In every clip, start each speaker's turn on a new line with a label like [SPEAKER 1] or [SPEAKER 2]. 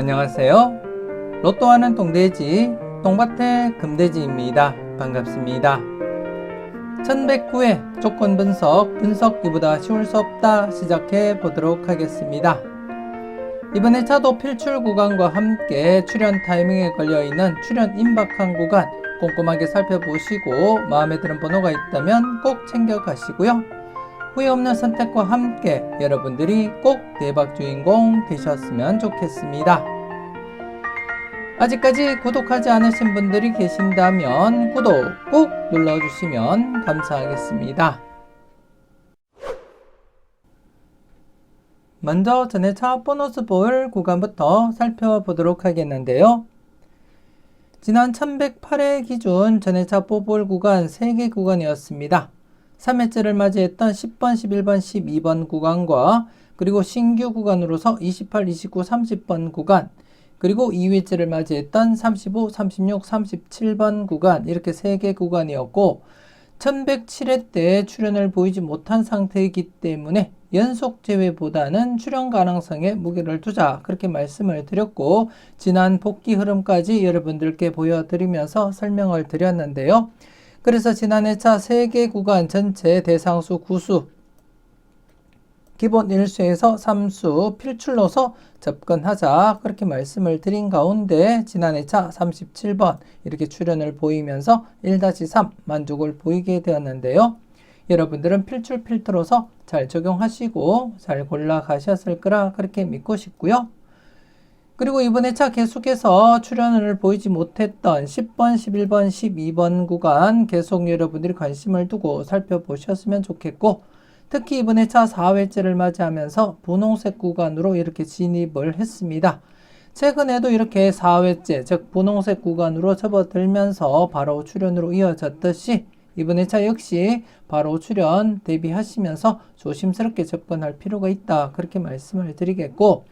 [SPEAKER 1] 안녕하세요. 로또하는 똥돼지 똥밭의 금돼지입니다. 반갑습니다. 1109회 조건 분석기보다 쉬울 수 없다 시작해 보도록 하겠습니다. 이번에 차도 필출 구간과 함께 출현 타이밍에 걸려있는 출현 임박한 구간 꼼꼼하게 살펴보시고 마음에 드는 번호가 있다면 꼭 챙겨가시고요. 후회 없는 선택과 함께 여러분들이 꼭 대박 주인공 되셨으면 좋겠습니다. 아직까지 구독하지 않으신 분들이 계신다면 구독 꼭 눌러주시면 감사하겠습니다. 먼저 전해차 보너스 볼 구간부터 살펴보도록 하겠는데요. 지난 1108회 기준 전해차 뽀볼 구간 3개 구간이었습니다. 3회째를 맞이했던 10번, 11번, 12번 구간과 그리고 신규 구간으로서 28, 29, 30번 구간 그리고 2회째를 맞이했던 35, 36, 37번 구간 이렇게 3개 구간이었고 1107회 때 출현을 보이지 못한 상태이기 때문에 연속 제외보다는 출현 가능성에 무게를 두자 그렇게 말씀을 드렸고 지난 복귀 흐름까지 여러분들께 보여드리면서 설명을 드렸는데요. 그래서 지난 회차 3개 구간 전체 대상수 9수 기본 1수에서 3수 필출로서 접근하자 그렇게 말씀을 드린 가운데 지난 회차 37번 이렇게 출현을 보이면서 1-3 만족을 보이게 되었는데요. 여러분들은 필출 필터로서 잘 적용하시고 잘 골라가셨을 거라 그렇게 믿고 싶고요. 그리고 이번 회차 계속해서 출현을 보이지 못했던 10번, 11번, 12번 구간 계속 여러분들이 관심을 두고 살펴보셨으면 좋겠고 특히 이번 회차 4회째를 맞이하면서 분홍색 구간으로 이렇게 진입을 했습니다. 최근에도 이렇게 4회째 즉 분홍색 구간으로 접어들면서 바로 출현으로 이어졌듯이 이번 회차 역시 바로 출현 대비하시면서 조심스럽게 접근할 필요가 있다 그렇게 말씀을 드리겠고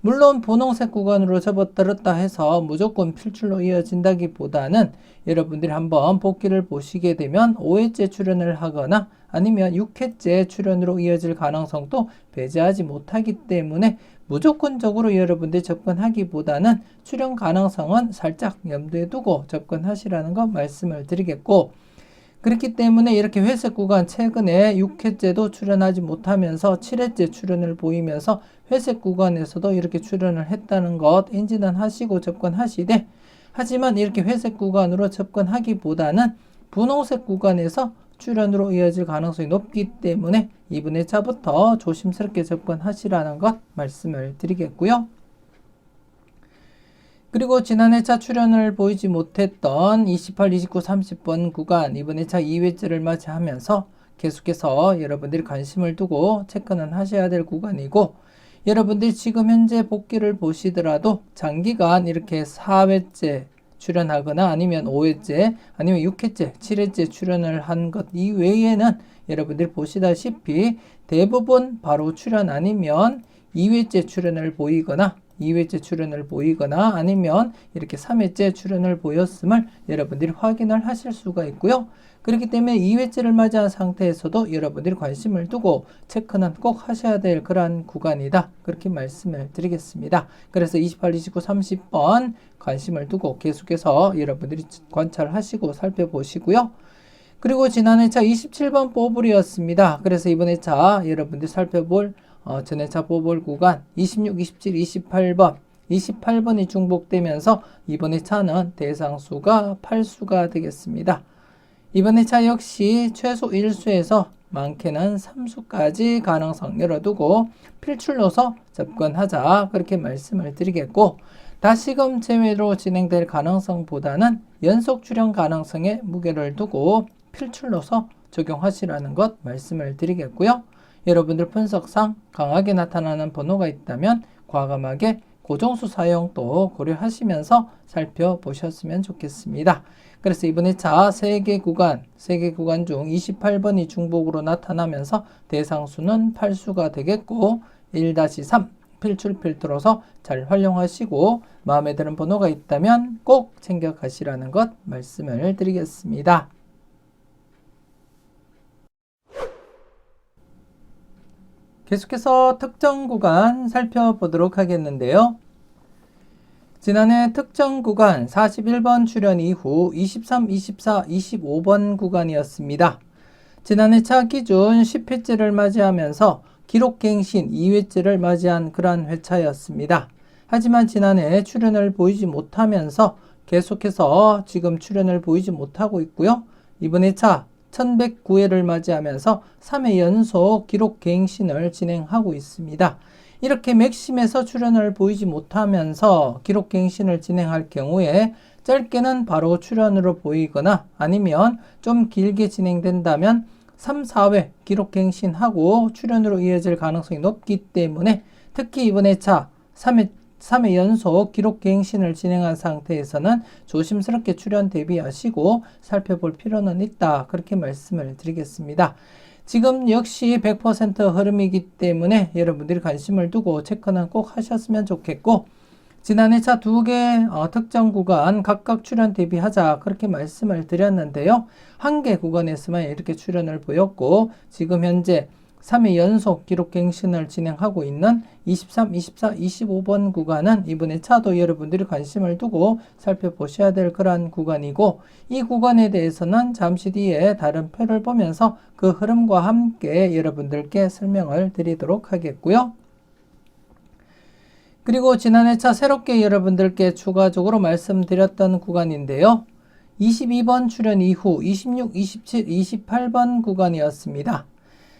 [SPEAKER 1] 물론 분홍색 구간으로 접어들었다 해서 무조건 필출로 이어진다기보다는 여러분들이 한번 복귀를 보시게 되면 5회째 출현을 하거나 아니면 6회째 출현으로 이어질 가능성도 배제하지 못하기 때문에 무조건적으로 여러분들이 접근하기보다는 출현 가능성은 살짝 염두에 두고 접근하시라는 거 말씀을 드리겠고 그렇기 때문에 이렇게 회색 구간 최근에 6회째도 출현하지 못하면서 7회째 출현을 보이면서 회색 구간에서도 이렇게 출현을 했다는 것 인지는 하시고 접근하시되 하지만 이렇게 회색 구간으로 접근하기보다는 분홍색 구간에서 출현으로 이어질 가능성이 높기 때문에 이번 회차부터 조심스럽게 접근하시라는 것 말씀을 드리겠고요. 그리고 지난 회차 출현을 보이지 못했던 28, 29, 30번 구간 이번 회차 2회째를 맞이하면서 계속해서 여러분들이 관심을 두고 체크는 하셔야 될 구간이고 여러분들이 지금 현재 복귀를 보시더라도 장기간 이렇게 4회째 출현하거나 아니면 5회째 아니면 6회째, 7회째 출현을 한 것 이외에는 여러분들이 보시다시피 대부분 바로 출현 아니면 2회째 출현을 보이거나 2회째 출현을 보이거나 아니면 이렇게 3회째 출현을 보였음을 여러분들이 확인을 하실 수가 있고요. 그렇기 때문에 2회째를 맞이한 상태에서도 여러분들이 관심을 두고 체크는 꼭 하셔야 될 그러한 구간이다. 그렇게 말씀을 드리겠습니다. 그래서 28, 29, 30번 관심을 두고 계속해서 여러분들이 관찰하시고 살펴보시고요. 그리고 지난 회차 27번 뽀블이었습니다. 그래서 이번 회차 여러분들이 살펴볼 전회차 뽀볼 구간 26, 27, 28번 28번이 중복되면서 이번 회차는 대상수가 8수가 되겠습니다. 이번 회차 역시 최소 1수에서 많게는 3수까지 가능성 열어두고 필출로서 접근하자 그렇게 말씀을 드리겠고 다시금 제외로 진행될 가능성보다는 연속 출현 가능성에 무게를 두고 필출로서 적용하시라는 것 말씀을 드리겠고요. 여러분들 분석상 강하게 나타나는 번호가 있다면 과감하게 고정수 사용도 고려하시면서 살펴보셨으면 좋겠습니다. 그래서 이번 회차 3개 구간 중 28번이 중복으로 나타나면서 대상수는 8수가 되겠고 1-3 필출 필터로서 잘 활용하시고 마음에 드는 번호가 있다면 꼭 챙겨가시라는 것 말씀을 드리겠습니다. 계속해서 특정 구간 살펴보도록 하겠는데요. 지난해 특정 구간 41번 출연 이후 23, 24, 25번 구간이었습니다. 지난해 차 기준 10회째를 맞이하면서 기록갱신 2회째를 맞이한 그러한 회차였습니다. 하지만 지난해 출연을 보이지 못하면서 계속해서 지금 출연을 보이지 못하고 있고요. 이번 회차 1109회를 맞이하면서 3회 연속 기록갱신을 진행하고 있습니다. 이렇게 맥심에서 출연을 보이지 못하면서 기록갱신을 진행할 경우에 짧게는 바로 출연으로 보이거나 아니면 좀 길게 진행된다면 3, 4회 기록갱신하고 출연으로 이어질 가능성이 높기 때문에 특히 이번 회차 3회 연속 기록갱신을 진행한 상태에서는 조심스럽게 출연 대비하시고 살펴볼 필요는 있다. 그렇게 말씀을 드리겠습니다. 지금 역시 100% 흐름이기 때문에 여러분들이 관심을 두고 체크는 꼭 하셨으면 좋겠고 지난해 차 2개 특정 구간 각각 출연 대비하자 그렇게 말씀을 드렸는데요. 한 개 구간에서만 이렇게 출연을 보였고 지금 현재 3회 연속 기록갱신을 진행하고 있는 23, 24, 25번 구간은 이번에 차도 여러분들이 관심을 두고 살펴보셔야 될 그러한 구간이고 이 구간에 대해서는 잠시 뒤에 다른 표를 보면서 그 흐름과 함께 여러분들께 설명을 드리도록 하겠고요. 그리고 지난해 차 새롭게 여러분들께 추가적으로 말씀드렸던 구간인데요. 22번 출연 이후 26, 27, 28번 구간이었습니다.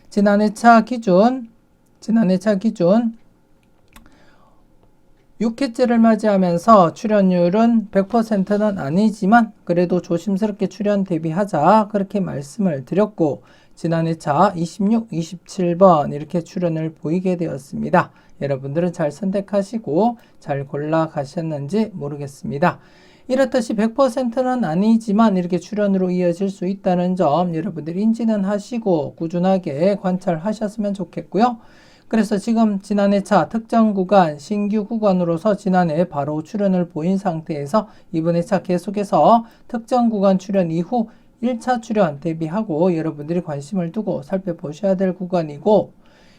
[SPEAKER 1] 지난해 차 기준 6회째를 맞이하면서 출연율은 100%는 아니지만 그래도 조심스럽게 출연 대비하자 그렇게 말씀을 드렸고 지난해 차 26, 27번 이렇게 출연을 보이게 되었습니다. 여러분들은 잘 선택하시고 잘 골라 가셨는지 모르겠습니다. 이렇듯이 100%는 아니지만 이렇게 출연으로 이어질 수 있다는 점 여러분들이 인지는 하시고 꾸준하게 관찰하셨으면 좋겠고요. 그래서 지금 지난해 차 특정 구간 신규 구간으로서 지난해 바로 출연을 보인 상태에서 이번에 차 계속해서 특정 구간 출연 이후 1차 출연 대비하고 여러분들이 관심을 두고 살펴보셔야 될 구간이고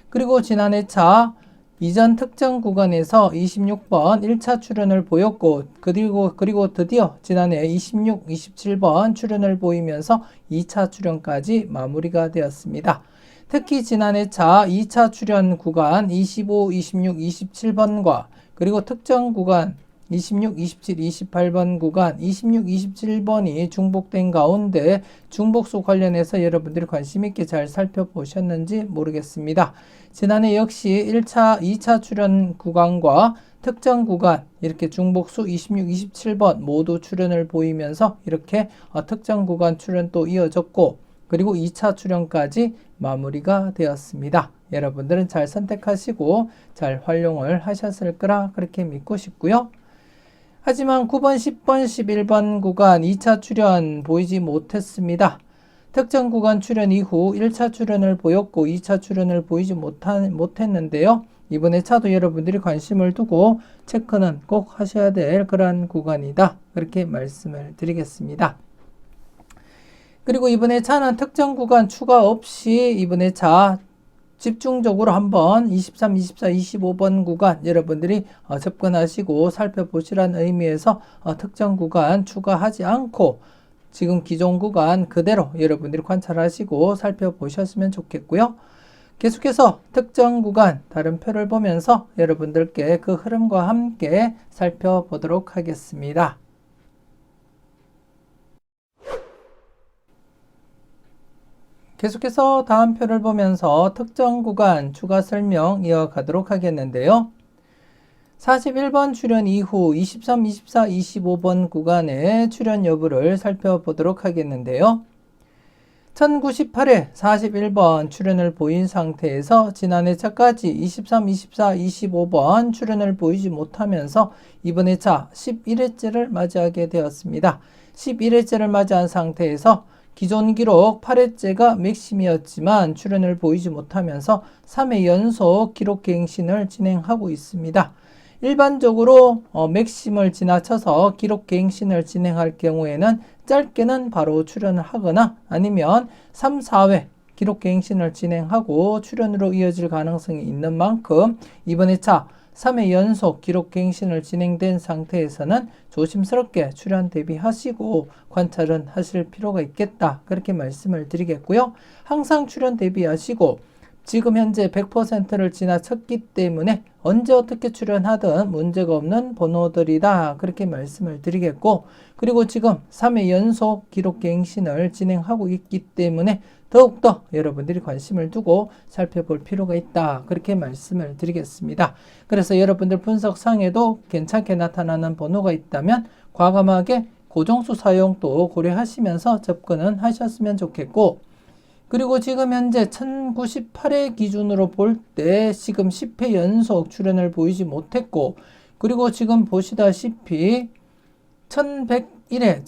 [SPEAKER 1] 그리고 지난해 차 이전 특정 구간에서 26번 1차 출연을 보였고 그리고 드디어 지난해 26, 27번 출연을 보이면서 2차 출연까지 마무리가 되었습니다. 특히 지난해 차 2차 출연 구간 25, 26, 27번과 그리고 특정 구간 26, 27, 28번 구간 26, 27번이 중복된 가운데 중복수 관련해서 여러분들이 관심 있게 잘 살펴보셨는지 모르겠습니다. 지난해 역시 1차, 2차 출연 구간과 특정 구간 이렇게 중복수 26, 27번 모두 출연을 보이면서 이렇게 특정 구간 출연 또 이어졌고 그리고 2차 출연까지 마무리가 되었습니다. 여러분들은 잘 선택하시고 잘 활용을 하셨을 거라 그렇게 믿고 싶고요. 하지만 9번, 10번, 11번 구간 2차 출연 보이지 못했습니다. 특정 구간 출연 이후 1차 출연을 보였고 2차 출연을 보이지 못했는데요. 이번에 차도 여러분들이 관심을 두고 체크는 꼭 하셔야 될 그런 구간이다. 그렇게 말씀을 드리겠습니다. 그리고 이번에 차는 특정 구간 추가 없이 이번에 차 집중적으로 한번 23, 24, 25번 구간 여러분들이 접근하시고 살펴보시라는 의미에서 특정 구간 추가하지 않고 지금 기존 구간 그대로 여러분들이 관찰하시고 살펴보셨으면 좋겠고요. 계속해서 특정 구간 다른 표를 보면서 여러분들께 그 흐름과 함께 살펴보도록 하겠습니다. 계속해서 다음 표를 보면서 특정 구간 추가 설명 이어가도록 하겠는데요. 41번 출연 이후 23, 24, 25번 구간의 출연 여부를 살펴보도록 하겠는데요. 1098회 41번 출연을 보인 상태에서 지난해 차까지 23, 24, 25번 출연을 보이지 못하면서 이번에 차 11회째를 맞이하게 되었습니다. 11회째를 맞이한 상태에서 기존 기록 8회째가 맥심이었지만 출연을 보이지 못하면서 3회 연속 기록갱신을 진행하고 있습니다. 일반적으로 맥심을 지나쳐서 기록갱신을 진행할 경우에는 짧게는 바로 출연을 하거나 아니면 3, 4회 기록갱신을 진행하고 출연으로 이어질 가능성이 있는 만큼 이번에 차 3회 연속 기록갱신을 진행된 상태에서는 조심스럽게 출연 대비하시고 관찰은 하실 필요가 있겠다. 그렇게 말씀을 드리겠고요. 항상 출연 대비하시고 지금 현재 100%를 지나쳤기 때문에 언제 어떻게 출연하든 문제가 없는 번호들이다. 그렇게 말씀을 드리겠고, 그리고 지금 3회 연속 기록갱신을 진행하고 있기 때문에 더욱더 여러분들이 관심을 두고 살펴볼 필요가 있다. 그렇게 말씀을 드리겠습니다. 그래서 여러분들 분석상에도 괜찮게 나타나는 번호가 있다면 과감하게 고정수 사용도 고려하시면서 접근은 하셨으면 좋겠고, 그리고 지금 현재 1098회 기준으로 볼 때 지금 10회 연속 출연을 보이지 못했고, 그리고 지금 보시다시피 1101회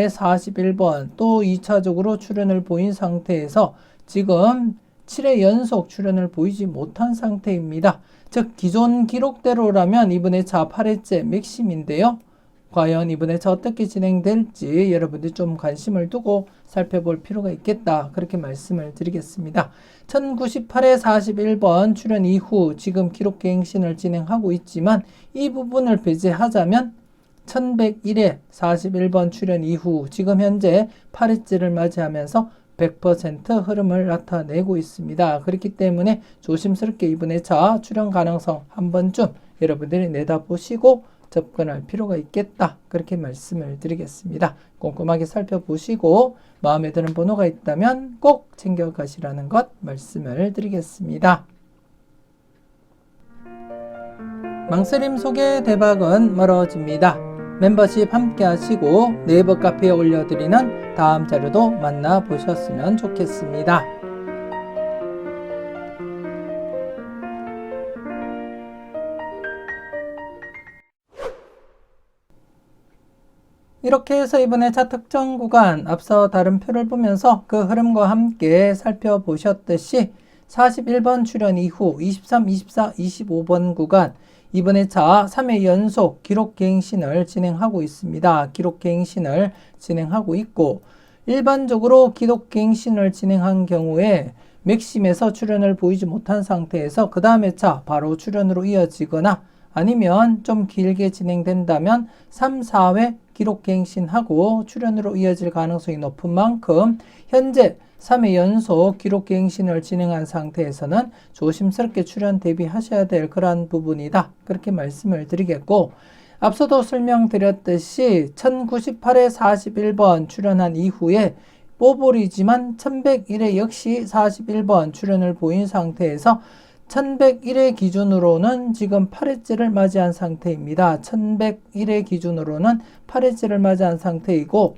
[SPEAKER 1] 41번 또 2차적으로 출연을 보인 상태에서 지금 7회 연속 출연을 보이지 못한 상태입니다. 즉 기존 기록대로라면 이번 회차 8회째 맥심인데요. 과연 이번 회차 어떻게 진행될지 여러분들이 좀 관심을 두고 살펴볼 필요가 있겠다. 그렇게 말씀을 드리겠습니다. 1098회 41번 출연 이후 지금 기록갱신을 진행하고 있지만 이 부분을 배제하자면 1101회 41번 출연 이후 지금 현재 8회째를 맞이하면서 100% 흐름을 나타내고 있습니다. 그렇기 때문에 조심스럽게 이번 회차 출연 가능성 한 번쯤 여러분들이 내다보시고 접근할 필요가 있겠다. 그렇게 말씀을 드리겠습니다. 꼼꼼하게 살펴보시고 마음에 드는 번호가 있다면 꼭 챙겨가시라는 것 말씀을 드리겠습니다. 망설임 속의 대박은 멀어집니다. 멤버십 함께 하시고 네이버 카페에 올려드리는 다음 자료도 만나보셨으면 좋겠습니다. 이렇게 해서 이번 회차 특정 구간 앞서 다른 표를 보면서 그 흐름과 함께 살펴보셨듯이 41번 출연 이후 23, 24, 25번 구간 이번 회차 3회 연속 기록갱신을 진행하고 있습니다. 기록갱신을 진행하고 있고 일반적으로 기록갱신을 진행한 경우에 맥심에서 출연을 보이지 못한 상태에서 그 다음 회차 바로 출연으로 이어지거나 아니면 좀 길게 진행된다면 3, 4회 기록갱신하고 출연으로 이어질 가능성이 높은 만큼 현재 3회 연속 기록갱신을 진행한 상태에서는 조심스럽게 출연 대비하셔야 될 그러한 부분이다. 그렇게 말씀을 드리겠고 앞서도 설명드렸듯이 1098회 41번 출연한 이후에 뽀볼이지만 1101회 역시 41번 출연을 보인 상태에서 1101회 기준으로는 지금 8회째를 맞이한 상태입니다. 1101회 기준으로는 8회째를 맞이한 상태이고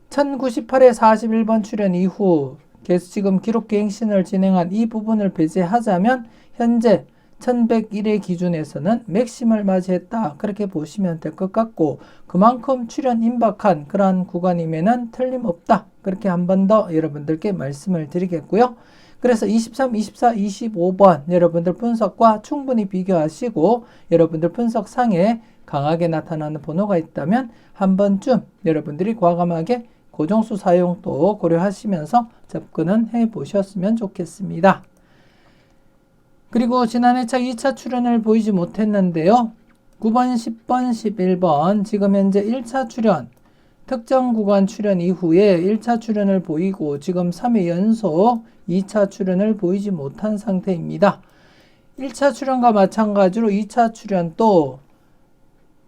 [SPEAKER 1] 1098회 41번 출연 이후 계속 지금 기록갱신을 진행한 이 부분을 배제하자면 현재 1101회 기준에서는 맥심을 맞이했다. 그렇게 보시면 될 것 같고 그만큼 출연 임박한 그러한 구간임에는 틀림없다. 그렇게 한 번 더 여러분들께 말씀을 드리겠고요. 그래서 23, 24, 25번 여러분들 분석과 충분히 비교하시고 여러분들 분석상에 강하게 나타나는 번호가 있다면 한 번쯤 여러분들이 과감하게 고정수 사용도 고려하시면서 접근은 해보셨으면 좋겠습니다. 그리고 지난 회차 2차 출연을 보이지 못했는데요. 9번, 10번, 11번 지금 현재 1차 출연 특정 구간 출연 이후에 1차 출연을 보이고 지금 3회 연속 2차 출연을 보이지 못한 상태입니다. 1차 출연과 마찬가지로 2차 출연도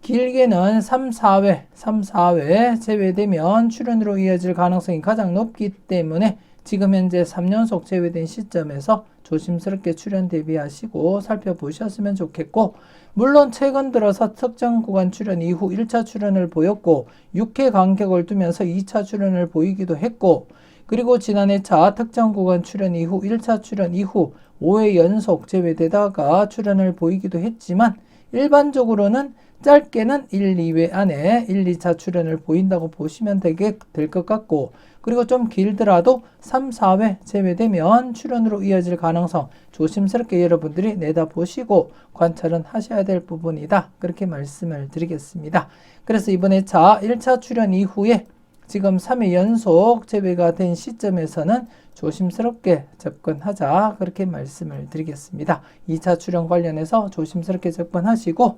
[SPEAKER 1] 길게는 3, 4회 제외되면 출연으로 이어질 가능성이 가장 높기 때문에 지금 현재 3연속 제외된 시점에서 조심스럽게 출연 대비하시고 살펴보셨으면 좋겠고 물론 최근 들어서 특정 구간 출연 이후 1차 출연을 보였고 6회 간격을 두면서 2차 출연을 보이기도 했고 그리고 지난 회차 특정 구간 출연 이후 1차 출연 이후 5회 연속 제외되다가 출연을 보이기도 했지만 일반적으로는 짧게는 1, 2회 안에 1, 2차 출연을 보인다고 보시면 될 것 같고 그리고 좀 길더라도 3, 4회 제외되면 출연으로 이어질 가능성 조심스럽게 여러분들이 내다보시고 관찰은 하셔야 될 부분이다. 그렇게 말씀을 드리겠습니다. 그래서 이번 회차 1차 출연 이후에 지금 3회 연속 재배가 된 시점에서는 조심스럽게 접근하자 그렇게 말씀을 드리겠습니다. 2차 출현 관련해서 조심스럽게 접근하시고,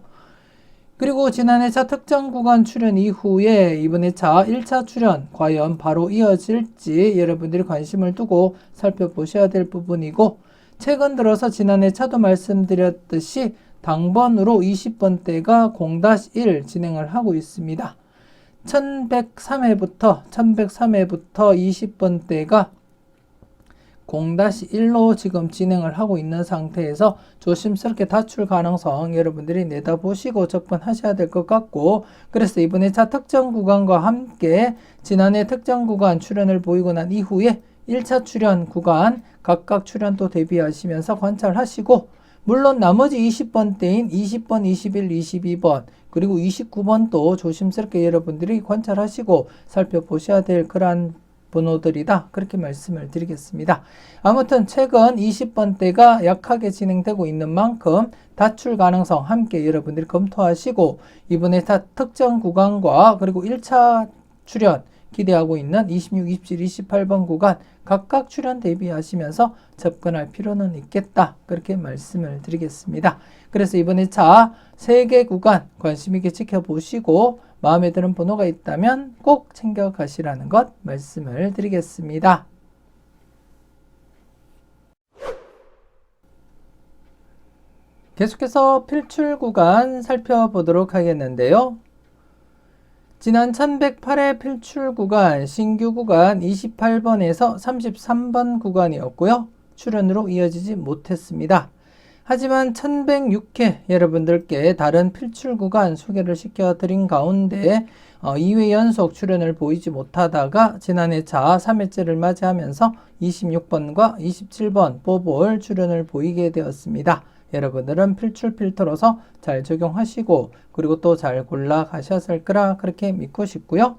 [SPEAKER 1] 그리고 지난 회차 특정 구간 출현 이후에 이번 회차 1차 출현 과연 바로 이어질지 여러분들이 관심을 두고 살펴보셔야 될 부분이고, 최근 들어서 지난 회차도 말씀드렸듯이 당번으로 20번대가 0-1 진행을 하고 있습니다. 1103회부터 20번대가 0-1로 지금 진행을 하고 있는 상태에서 조심스럽게 다출 가능성 여러분들이 내다보시고 접근하셔야 될 것 같고, 그래서 이번에 차 특정 구간과 함께 지난해 특정 구간 출현을 보이고 난 이후에 1차 출현 구간 각각 출현도 대비하시면서 관찰하시고, 물론 나머지 20번대인 20번, 21, 22번 그리고 29번도 조심스럽게 여러분들이 관찰하시고 살펴보셔야 될 그러한 번호들이다 그렇게 말씀을 드리겠습니다. 아무튼 최근 20번대가 약하게 진행되고 있는 만큼 다출 가능성 함께 여러분들이 검토하시고, 이번에 다 특정 구간과 그리고 1차 출현 기대하고 있는 26, 27, 28번 구간 각각 출현 대비하시면서 접근할 필요는 있겠다 그렇게 말씀을 드리겠습니다. 그래서 이번에 차 3개 구간 관심 있게 지켜보시고 마음에 드는 번호가 있다면 꼭 챙겨가시라는 것 말씀을 드리겠습니다. 계속해서 필출 구간 살펴보도록 하겠는데요. 지난 1108회 필출 구간 신규 구간 28번에서 33번 구간이었고요. 출현으로 이어지지 못했습니다. 하지만 1106회 여러분들께 다른 필출 구간 소개를 시켜드린 가운데 2회 연속 출현을 보이지 못하다가 지난해 차 3회째를 맞이하면서 26번과 27번 뽀볼 출현을 보이게 되었습니다. 여러분들은 필출 필터로서 잘 적용하시고 그리고 또 잘 골라 가셨을 거라 그렇게 믿고 싶고요.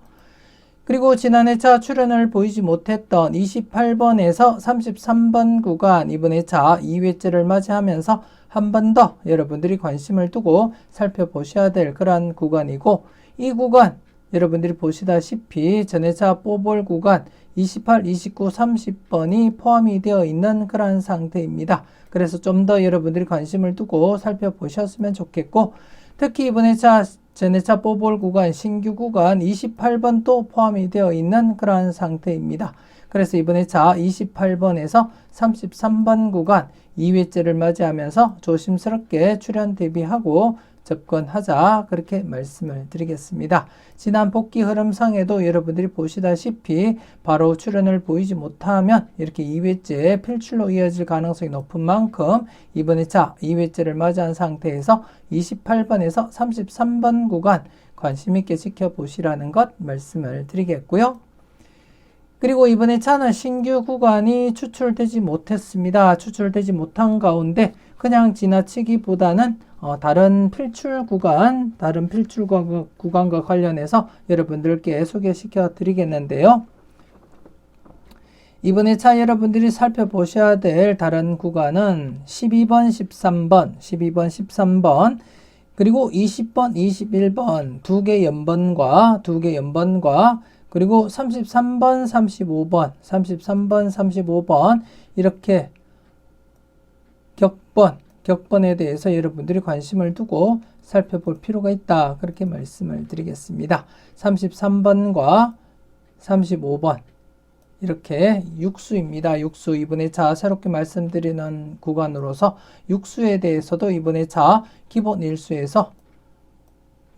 [SPEAKER 1] 그리고 지난해 차 출현을 보이지 못했던 28번에서 33번 구간 이번에 차 2회째를 맞이하면서 한 번 더 여러분들이 관심을 두고 살펴보셔야 될 그런 구간이고, 이 구간 여러분들이 보시다시피 전회차 뽀볼 구간 28, 29, 30번이 포함이 되어 있는 그런 상태입니다. 그래서 좀 더 여러분들이 관심을 두고 살펴보셨으면 좋겠고, 특히 이번에 전회차 뽀볼 구간 신규 구간 28번도 포함이 되어 있는 그러한 상태입니다. 그래서 이번에 차 28번에서 33번 구간 2회째를 맞이하면서 조심스럽게 출현 대비하고 접근하자 그렇게 말씀을 드리겠습니다. 지난 복귀 흐름상에도 여러분들이 보시다시피 바로 출현을 보이지 못하면 이렇게 2회째 필출로 이어질 가능성이 높은 만큼 이번에 차 2회째를 맞이한 상태에서 28번에서 33번 구간 관심 있게 지켜보시라는 것 말씀을 드리겠고요. 그리고 이번에 차는 신규 구간이 추출되지 못했습니다. 추출되지 못한 가운데 그냥 지나치기보다는 다른 필출 구간과 관련해서 여러분들께 소개시켜 드리겠는데요. 이번에 차 여러분들이 살펴보셔야 될 다른 구간은 12번, 13번, 그리고 20번, 21번 두 개 연번과 그리고 33번, 35번 이렇게 격번에 대해서 여러분들이 관심을 두고 살펴볼 필요가 있다 그렇게 말씀을 드리겠습니다. 33번과 35번 이렇게 육수입니다. 육수 이번에 차 새롭게 말씀드리는 구간으로서 육수에 대해서도 이번에 차 기본 일수에서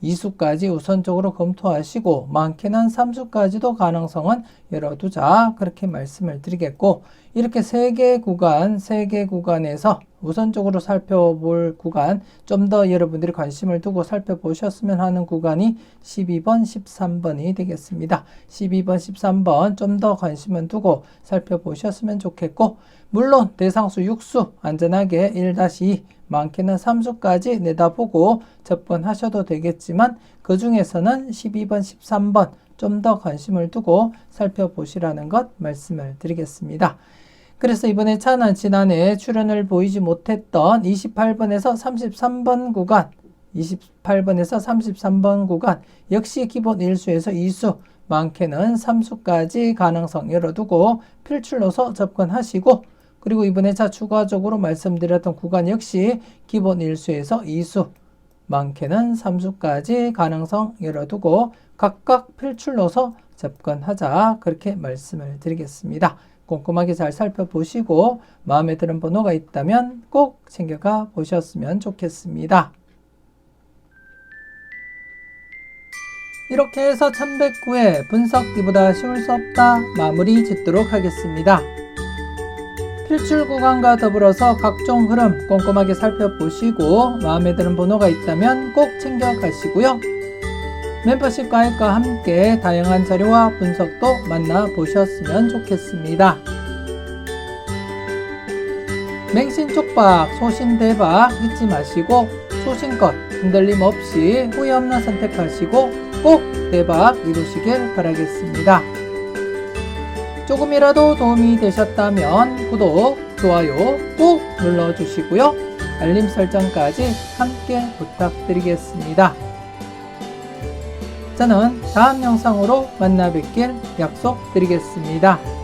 [SPEAKER 1] 2수까지 우선적으로 검토하시고 많게는 3수까지도 가능성은 열어두자 그렇게 말씀을 드리겠고, 이렇게 3개 구간에서 우선적으로 살펴볼 구간 좀 더 여러분들이 관심을 두고 살펴보셨으면 하는 구간이 12번, 13번이 되겠습니다. 12번, 13번 좀 더 관심을 두고 살펴보셨으면 좋겠고, 물론 대상수 6수 안전하게 1-2 많게는 3수까지 내다보고 접근하셔도 되겠지만 그 중에서는 12번, 13번 좀 더 관심을 두고 살펴보시라는 것 말씀을 드리겠습니다. 그래서 이번에 차는 지난해 출현을 보이지 못했던 28번에서 33번 구간 역시 기본 1수에서 2수 많게는 3수까지 가능성 열어두고 필출로서 접근하시고, 그리고 이번에 추가적으로 말씀드렸던 구간 역시 기본 1수에서 2수, 많게는 3수까지 가능성 열어두고 각각 필출로서 접근하자, 그렇게 말씀을 드리겠습니다. 꼼꼼하게 잘 살펴보시고 마음에 드는 번호가 있다면 꼭 챙겨가 보셨으면 좋겠습니다. 이렇게 해서 1109회 분석기보다 쉬울 수 없다 마무리 짓도록 하겠습니다. 필출 구간과 더불어서 각종 흐름 꼼꼼하게 살펴보시고 마음에 드는 번호가 있다면 꼭 챙겨가시고요. 멤버십 가입과 함께 다양한 자료와 분석도 만나보셨으면 좋겠습니다. 맹신촉박, 소신대박 잊지 마시고 소신껏 흔들림 없이 후회 없는 선택하시고 꼭 대박 이루시길 바라겠습니다. 조금이라도 도움이 되셨다면 구독, 좋아요 꼭 눌러주시고요. 알림 설정까지 함께 부탁드리겠습니다. 저는 다음 영상으로 만나 뵙길 약속드리겠습니다.